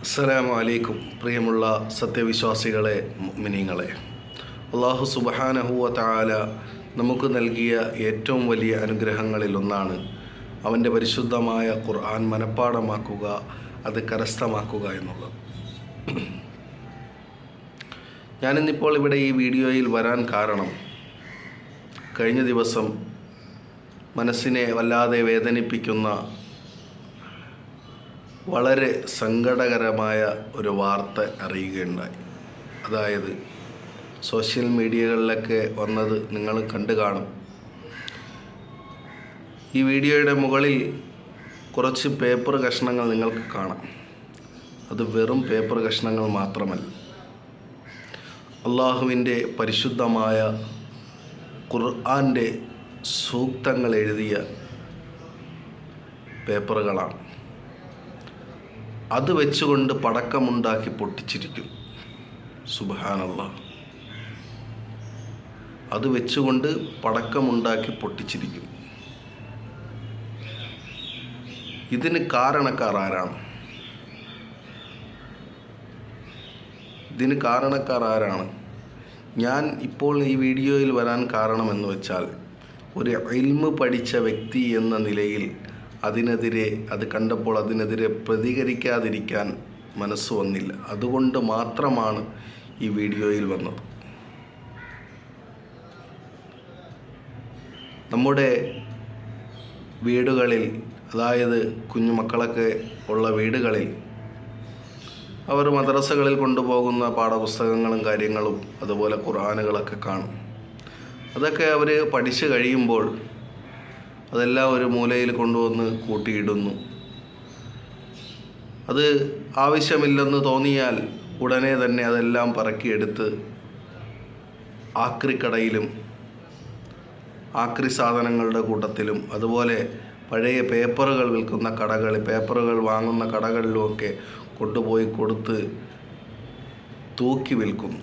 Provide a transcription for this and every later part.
അസ്സലാമു അലൈക്കും. പ്രിയമുള്ള സത്യവിശ്വാസികളെ, മുഅ്മിനീങ്ങളെ, അല്ലാഹു സുബ്ഹാനഹു വ തആല നമുക്ക് നൽകിയ ഏറ്റവും വലിയ അനുഗ്രഹങ്ങളിലൊന്നാണ് അവൻ്റെ പരിശുദ്ധമായ ഖുർആൻ മനഃപ്പാഠമാക്കുക, അത് കരസ്ഥമാക്കുക എന്നുള്ളത്. ഞാനിന്നിപ്പോൾ ഇവിടെ ഈ വീഡിയോയിൽ വരാൻ കാരണം, കഴിഞ്ഞ ദിവസം മനസ്സിനെ വല്ലാതെ വേദനിപ്പിക്കുന്ന വളരെ സങ്കടകരമായ ഒരു വാർത്ത അറിയുകയുണ്ടായി. അതായത് സോഷ്യൽ മീഡിയകളിലൊക്കെ വന്നത് നിങ്ങൾ കണ്ടു കാണും. ഈ വീഡിയോയുടെ മുകളിൽ കുറച്ച് പേപ്പർ കഷ്ണങ്ങൾ നിങ്ങൾക്ക് കാണാം. അത് വെറും പേപ്പർ കഷ്ണങ്ങൾ മാത്രമല്ല, അള്ളാഹുവിൻ്റെ പരിശുദ്ധമായ ഖുർആൻ്റെ സൂക്തങ്ങൾ എഴുതിയ പേപ്പറുകളാണ്. അത് വെച്ചുകൊണ്ട് പടക്കമുണ്ടാക്കി പൊട്ടിച്ചിരിക്കും. സുബ്ഹാനല്ലാഹ്, അത് വെച്ചുകൊണ്ട് പടക്കമുണ്ടാക്കി പൊട്ടിച്ചിരിക്കും. ഇതിന് കാരണക്കാർ ആരാണ്? ഞാൻ ഇപ്പോൾ ഈ വീഡിയോയിൽ വരാൻ കാരണമെന്ന് വെച്ചാൽ, ഒരു ഇൽമ് പഠിച്ച വ്യക്തി എന്ന നിലയിൽ അത് കണ്ടപ്പോൾ അതിനെതിരെ പ്രതികരിക്കാതിരിക്കാൻ മനസ്സ് വന്നില്ല. അതുകൊണ്ട് മാത്രമാണ് ഈ വീഡിയോയിൽ വന്നത്. നമ്മുടെ വീടുകളിൽ, അതായത് കുഞ്ഞുമക്കളൊക്കെ ഉള്ള വീടുകളിൽ, അവർ മദ്രസകളിൽ കൊണ്ടുപോകുന്ന പാഠപുസ്തകങ്ങളും കാര്യങ്ങളും അതുപോലെ ഖുർആനുകളൊക്കെ കാണും. അതൊക്കെ അവർ പഠിച്ചു കഴിയുമ്പോൾ അതെല്ലാം ഒരു മൂലയിൽ കൊണ്ടുവന്ന് കൂട്ടിയിടുന്നു. അത് ആവശ്യമില്ലെന്ന് തോന്നിയാൽ ഉടനെ തന്നെ അതെല്ലാം പറക്കിയെടുത്ത് ആക്രിക്കടയിലും ആക്രി സാധനങ്ങളുടെ കൂട്ടത്തിലും അതുപോലെ പഴയ പേപ്പറുകൾ വിൽക്കുന്ന കടകളിൽ, പേപ്പറുകൾ വാങ്ങുന്ന കടകളിലുമൊക്കെ കൊണ്ടുപോയി കൊടുത്ത് തൂക്കി വിൽക്കുന്നു.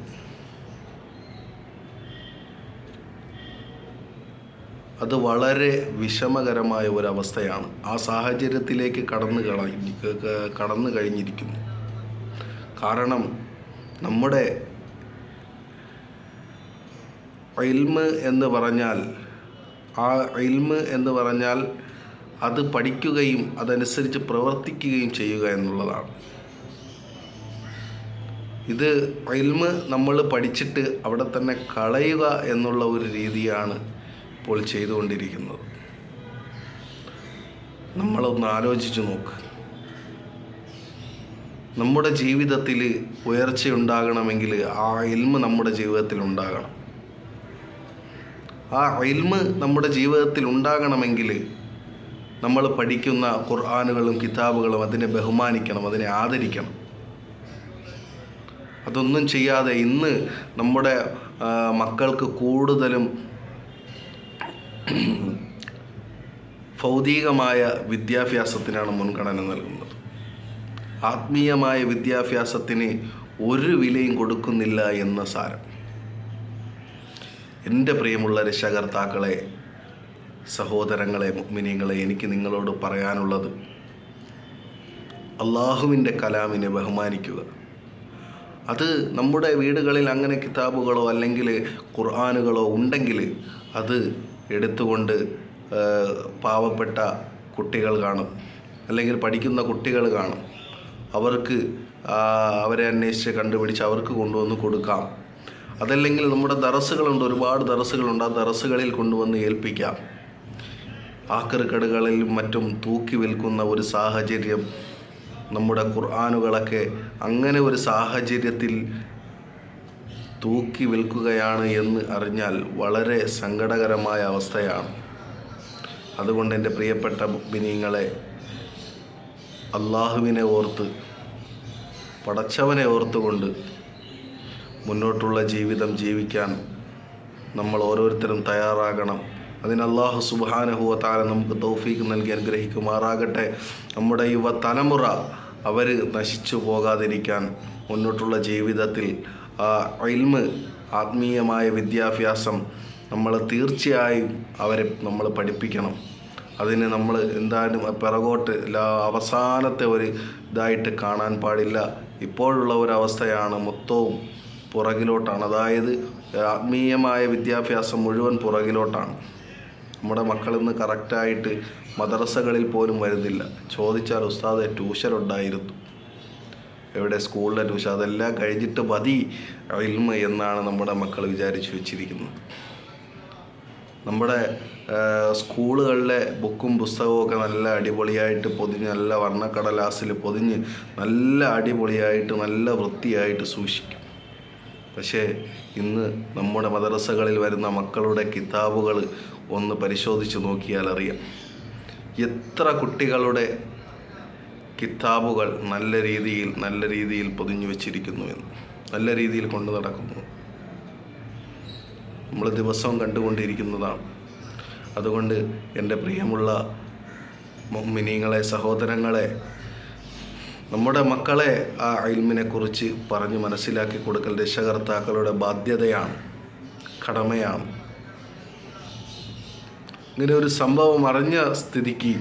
അത് വളരെ വിഷമകരമായ ഒരവസ്ഥയാണ്. ആ സാഹചര്യത്തിലേക്ക് കടന്നു കഴിഞ്ഞിരിക്കുന്നു. കാരണം നമ്മുടെ ഇൽമ് എന്ന് പറഞ്ഞാൽ അത് പഠിക്കുകയും അതനുസരിച്ച് പ്രവർത്തിക്കുകയും ചെയ്യുക എന്നുള്ളതാണ്. ഇത് ഇൽമ് നമ്മൾ പഠിച്ചിട്ട് അവിടെ തന്നെ കളയുക എന്നുള്ള ഒരു രീതിയാണ് ഇപ്പോൾ ചെയ്തുകൊണ്ടിരിക്കുന്നത്. നമ്മളൊന്ന് ആലോചിച്ച് നോക്ക്. നമ്മുടെ ജീവിതത്തിൽ ഉയർച്ചയുണ്ടാകണമെങ്കിൽ ആ ഇൽമ് നമ്മുടെ ജീവിതത്തിൽ ഉണ്ടാകണം. ആ ഇൽമ് നമ്മുടെ ജീവിതത്തിൽ ഉണ്ടാകണമെങ്കിൽ നമ്മൾ പഠിക്കുന്ന ഖുർആനുകളും കിതാബുകളും അതിനെ ബഹുമാനിക്കണം, അതിനെ ആദരിക്കണം. അതൊന്നും ചെയ്യാതെ ഇന്ന് നമ്മുടെ മക്കൾക്ക് കൂടുതലും ഭൗതികമായ വിദ്യാഭ്യാസത്തിനാണ് മുൻഗണന നൽകുന്നത്. ആത്മീയമായ വിദ്യാഭ്യാസത്തിന് ഒരു വിലയും കൊടുക്കുന്നില്ല എന്ന സാരം. എൻ്റെ പ്രിയമുള്ള രക്ഷകർത്താക്കളെ, സഹോദരങ്ങളെ, മുഅ്മിനീങ്ങളെ, എനിക്ക് നിങ്ങളോട് പറയാനുള്ളത്, അള്ളാഹുവിൻ്റെ കലാമിനെ ബഹുമാനിക്കുക. അത് നമ്മുടെ വീടുകളിൽ അങ്ങനെ കിതാബുകളോ അല്ലെങ്കിൽ ഖുർആനുകളോ ഉണ്ടെങ്കിൽ അത് എടുത്തുകൊണ്ട് പാവപ്പെട്ട കുട്ടികൾ കാണും, അല്ലെങ്കിൽ പഠിക്കുന്ന കുട്ടികൾ കാണും. അവരെ അന്വേഷിച്ച് കണ്ടുപിടിച്ച് അവർക്ക് കൊണ്ടുവന്ന് കൊടുക്കാം. അതല്ലെങ്കിൽ നമ്മുടെ ദറസുകളുണ്ട്, ഒരുപാട് ദറസുകളുണ്ട്. ആ ദറസുകളിൽ കൊണ്ടുവന്ന് ഏൽപ്പിക്കാം. ആക്രിക്കടകളിലും മറ്റും തൂക്കി വിൽക്കുന്ന ഒരു സാഹചര്യം, നമ്മുടെ ഖുർആനുകളൊക്കെ അങ്ങനെ ഒരു സാഹചര്യത്തിൽ തൂക്കി വിൽക്കുകയാണ് എന്ന് അറിഞ്ഞാൽ വളരെ സങ്കടകരമായ അവസ്ഥയാണ്. അതുകൊണ്ട് എൻ്റെ പ്രിയപ്പെട്ട മുഅ്മിനീങ്ങളെ, അള്ളാഹുവിനെ ഓർത്ത്, പടച്ചവനെ ഓർത്തുകൊണ്ട് മുന്നോട്ടുള്ള ജീവിതം ജീവിക്കാൻ നമ്മൾ ഓരോരുത്തരും തയ്യാറാകണം. അതിന് അല്ലാഹു സുബ്ഹാനഹു വ തആല നമുക്ക് തൗഫീഖ് നൽകി അനുഗ്രഹിക്കുമാറാകട്ടെ. നമ്മുടെ യുവ തലമുറ അവർ നശിച്ചു പോകാതിരിക്കാൻ മുന്നോട്ടുള്ള ജീവിതത്തിൽ ഇൽമ്, ആത്മീയമായ വിദ്യാഭ്യാസം നമ്മൾ തീർച്ചയായും അവരെ പഠിപ്പിക്കണം. അതിന് നമ്മൾ എന്തായാലും പിറകോട്ട് അവസാനത്തെ ഒരു ഇതായിട്ട് കാണാൻ പാടില്ല. ഇപ്പോഴുള്ള ഒരവസ്ഥയാണ് മൊത്തവും പുറകിലോട്ടാണ്. അതായത് ആത്മീയമായ വിദ്യാഭ്യാസം മുഴുവൻ പുറകിലോട്ടാണ്. നമ്മുടെ മക്കളിന്ന് കറക്റ്റായിട്ട് മദ്രസകളിൽ പോലും വരുന്നില്ല. ചോദിച്ചാൽ ഉസ്താദെ ട്യൂഷൻ ഉണ്ടായിരുന്നു. എവിടെ സ്കൂളിലെ ട്യൂഷൻ? അതെല്ലാം കഴിഞ്ഞിട്ട് മതി ഇൽമ് എന്നാണ് നമ്മുടെ മക്കൾ വിചാരിച്ചു വെച്ചിരിക്കുന്നത്. നമ്മുടെ സ്കൂളുകളിലെ ബുക്കും പുസ്തകവും ഒക്കെ നല്ല അടിപൊളിയായിട്ട് പൊതിഞ്ഞ്, നല്ല വർണ്ണക്കടലാസിൽ പൊതിഞ്ഞ് നല്ല അടിപൊളിയായിട്ട് നല്ല വൃത്തിയായിട്ട് സൂക്ഷിക്കും. പക്ഷേ ഇന്ന് നമ്മുടെ മദ്രസകളിൽ വരുന്ന മക്കളുടെ കിതാബുകൾ ഒന്ന് പരിശോധിച്ച് നോക്കിയാൽ അറിയാം എത്ര കുട്ടികളുടെ കിതാബുകൾ നല്ല രീതിയിൽ പൊതിഞ്ഞു വെച്ചിരിക്കുന്നു എന്ന്, നല്ല രീതിയിൽ കൊണ്ടു നടക്കുന്നു. നമ്മൾ ദിവസവും കണ്ടുകൊണ്ടിരിക്കുന്നതാണ്. അതുകൊണ്ട് എൻ്റെ പ്രിയമുള്ള മുഅ്മിനീങ്ങളെ, സഹോദരങ്ങളെ, നമ്മുടെ മക്കളെ ആ ഇൽമിനെക്കുറിച്ച് പറഞ്ഞ് മനസ്സിലാക്കി കൊടുക്കൽ രക്ഷകർത്താക്കളുടെ ബാധ്യതയാണ്, കടമയാണ്. ഇങ്ങനെ ഒരു സംഭവം അറിഞ്ഞ സ്ഥിതിക്ക്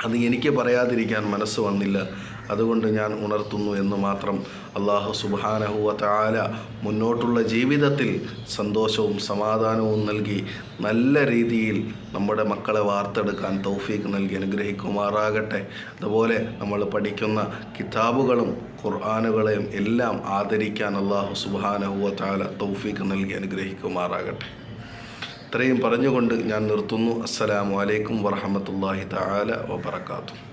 അത് എനിക്ക് പറയാതിരിക്കാൻ മനസ്സ് വന്നില്ല. അതുകൊണ്ട് ഞാൻ ഉണർത്തുന്നു എന്ന് മാത്രം. അല്ലാഹു സുബ്ഹാനഹു വ തആല മുന്നോട്ടുള്ള ജീവിതത്തിൽ സന്തോഷവും സമാധാനവും നൽകി നല്ല രീതിയിൽ നമ്മുടെ മക്കളെ വാർത്തെടുക്കാൻ തൗഫീഖ് നൽകി അനുഗ്രഹിക്കുമാറാകട്ടെ. അതുപോലെ നമ്മൾ പഠിക്കുന്ന കിതാബുകളും ഖുർആനുകളെയും എല്ലാം ആദരിക്കാൻ അല്ലാഹു സുബ്ഹാനഹു വ തആല തൗഫീഖ് നൽകി അനുഗ്രഹിക്കുമാറാകട്ടെ. ഇത്രയും പറഞ്ഞുകൊണ്ട് ഞാൻ നിർത്തുന്നു. അസ്സലാമു അലൈക്കും വറഹ്മത്തുള്ളാഹി തആല വബറകാതുഹു.